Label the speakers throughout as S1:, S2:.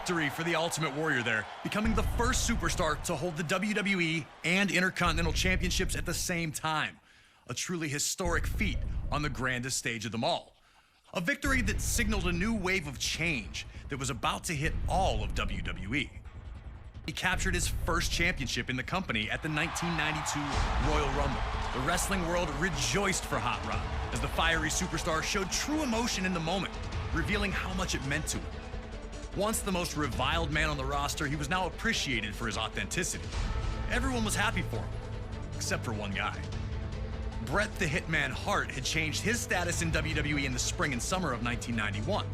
S1: victory for the Ultimate Warrior there, becoming the first superstar to hold the WWE and Intercontinental Championships at the same time. A truly historic feat on the grandest stage of them all. A victory that signaled a new wave of change that was about to hit all of WWE. He captured his first championship in the company at the 1992 Royal Rumble. The wrestling world rejoiced for Hot Rod as the fiery superstar showed true emotion in the moment, revealing how much it meant to him. Once the most reviled man on the roster, he was now appreciated for his authenticity. Everyone was happy for him, except for one guy. Bret the Hitman Hart had changed his status in WWE in the spring and summer of 1991.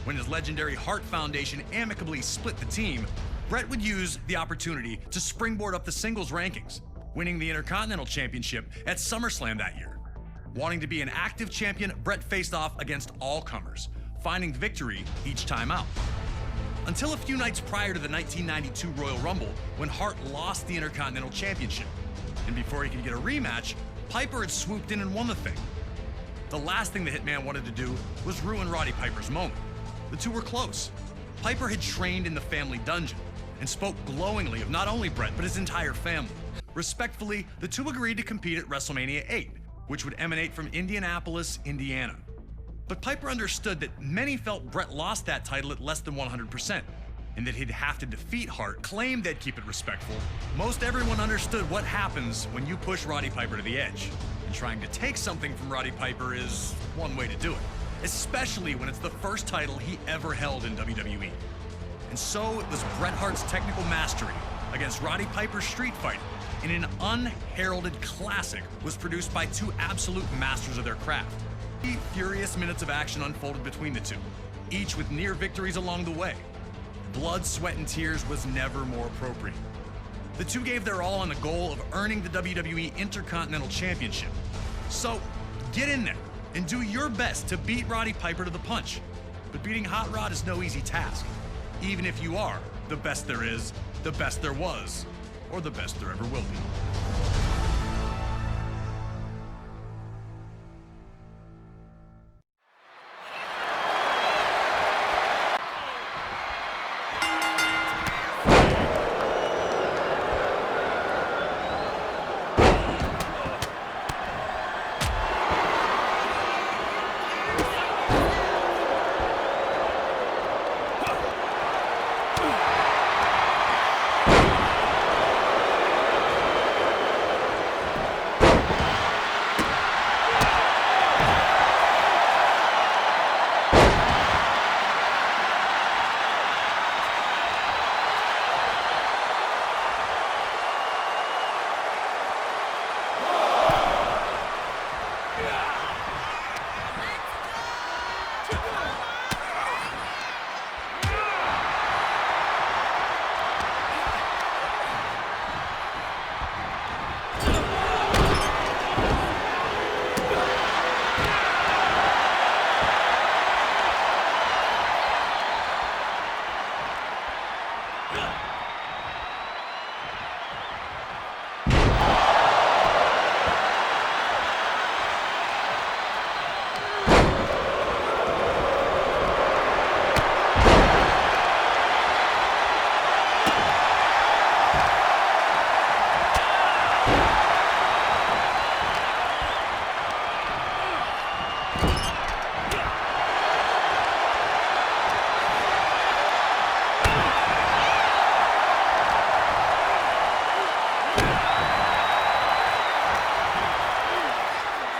S1: When his legendary Hart Foundation amicably split the team, Bret would use the opportunity to springboard up the singles rankings, winning the Intercontinental Championship at SummerSlam that year. Wanting to be an active champion, Bret faced off against all comers, finding victory each time out. Until a few nights prior to the 1992 Royal Rumble, when Hart lost the Intercontinental Championship. And before he could get a rematch, Piper had swooped in and won the thing. The last thing the Hitman wanted to do was ruin Roddy Piper's moment. The two were close. Piper had trained in the family dungeon and spoke glowingly of not only Bret, but his entire family. Respectfully, the two agreed to compete at WrestleMania VIII, which would emanate from Indianapolis, Indiana. But Piper understood that many felt Bret lost that title at less than 100%, and that he'd have to defeat Hart, claimed they'd keep it respectful. Most everyone understood what happens when you push Roddy Piper to the edge, and trying to take something from Roddy Piper is one way to do it, especially when it's the first title he ever held in WWE. And so it was Bret Hart's technical mastery against Roddy Piper's street fighting in an unheralded classic was produced by two absolute masters of their craft. Furious minutes of action unfolded between the two, each with near victories along the way. Blood, sweat, and tears was never more appropriate. The two gave their all on the goal of earning the WWE Intercontinental Championship. So, get in there and do your best to beat Roddy Piper to the punch. But beating Hot Rod is no easy task, even if you are the best there is, the best there was, or the best there ever will be.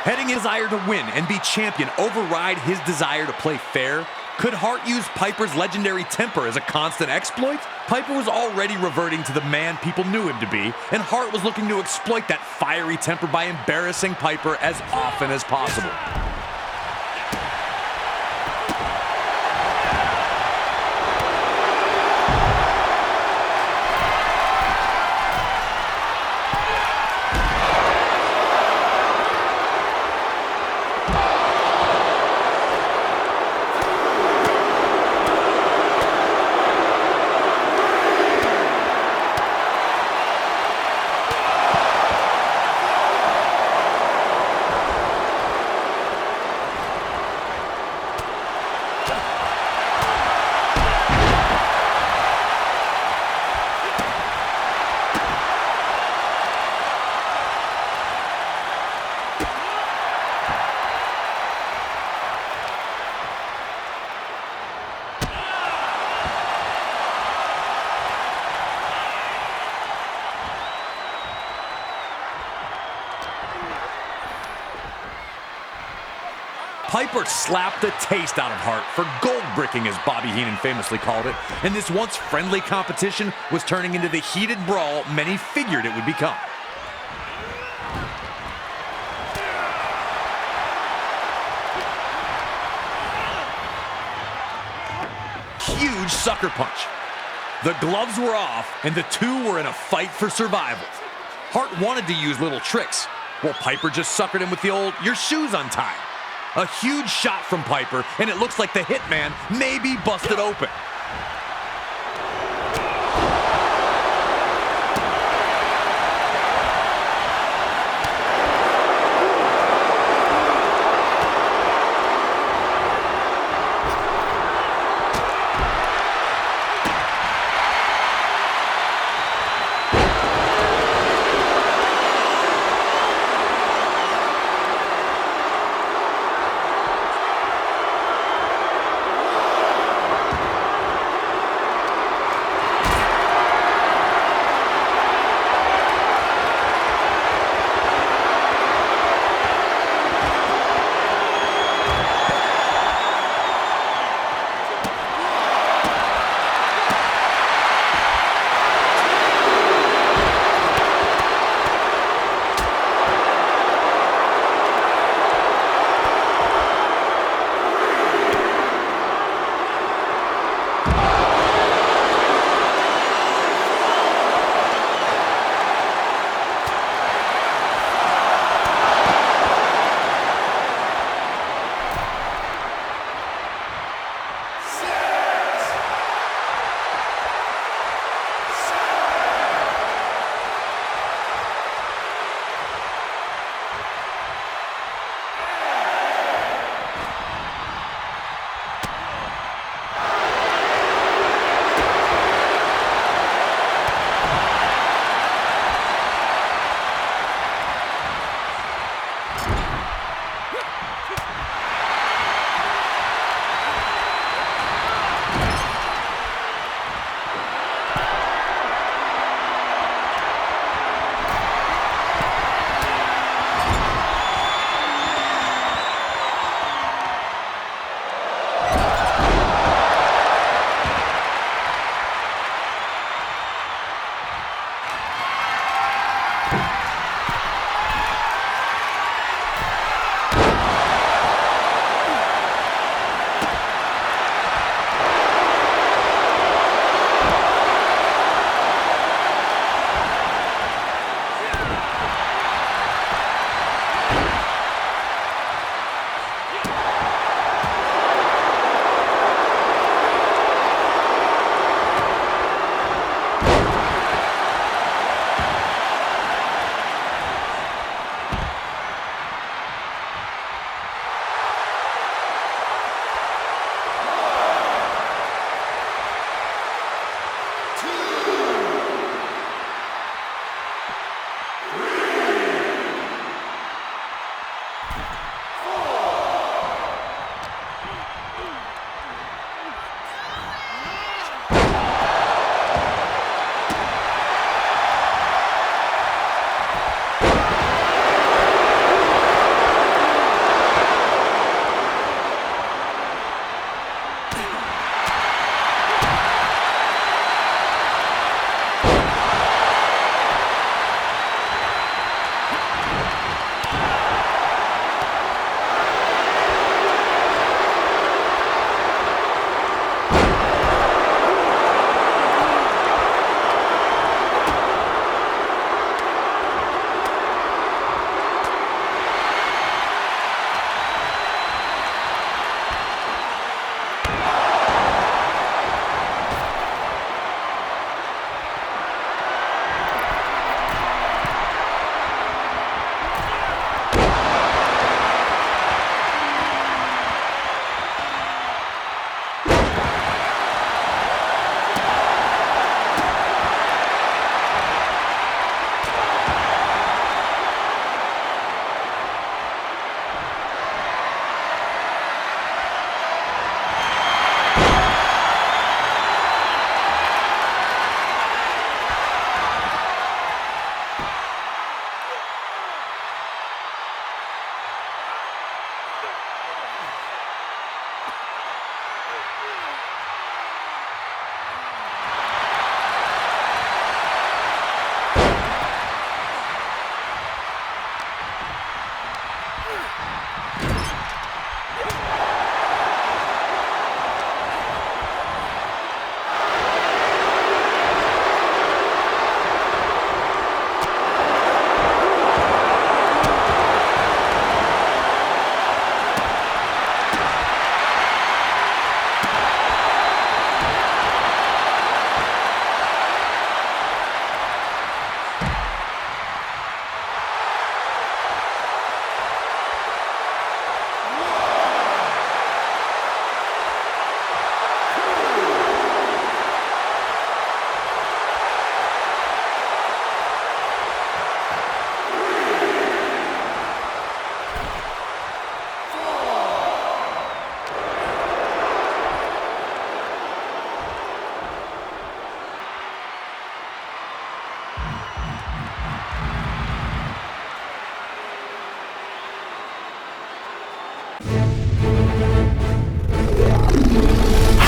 S1: Heading his desire to win and be champion override his desire to play fair? Could Hart use Piper's legendary temper as a constant exploit? Piper was already reverting to the man people knew him to be, and Hart was looking to exploit that fiery temper by embarrassing Piper as often as possible.
S2: Piper slapped the taste out of Hart for gold bricking, as Bobby Heenan famously called it, and this once friendly competition was turning into the heated brawl many figured it would become. Huge sucker punch. The gloves were off, and the two were in a fight for survival. Hart wanted to use little tricks. Well, Piper just suckered him with the old, "your shoe's untied." A huge shot from Piper, and it looks like the Hitman may be busted open.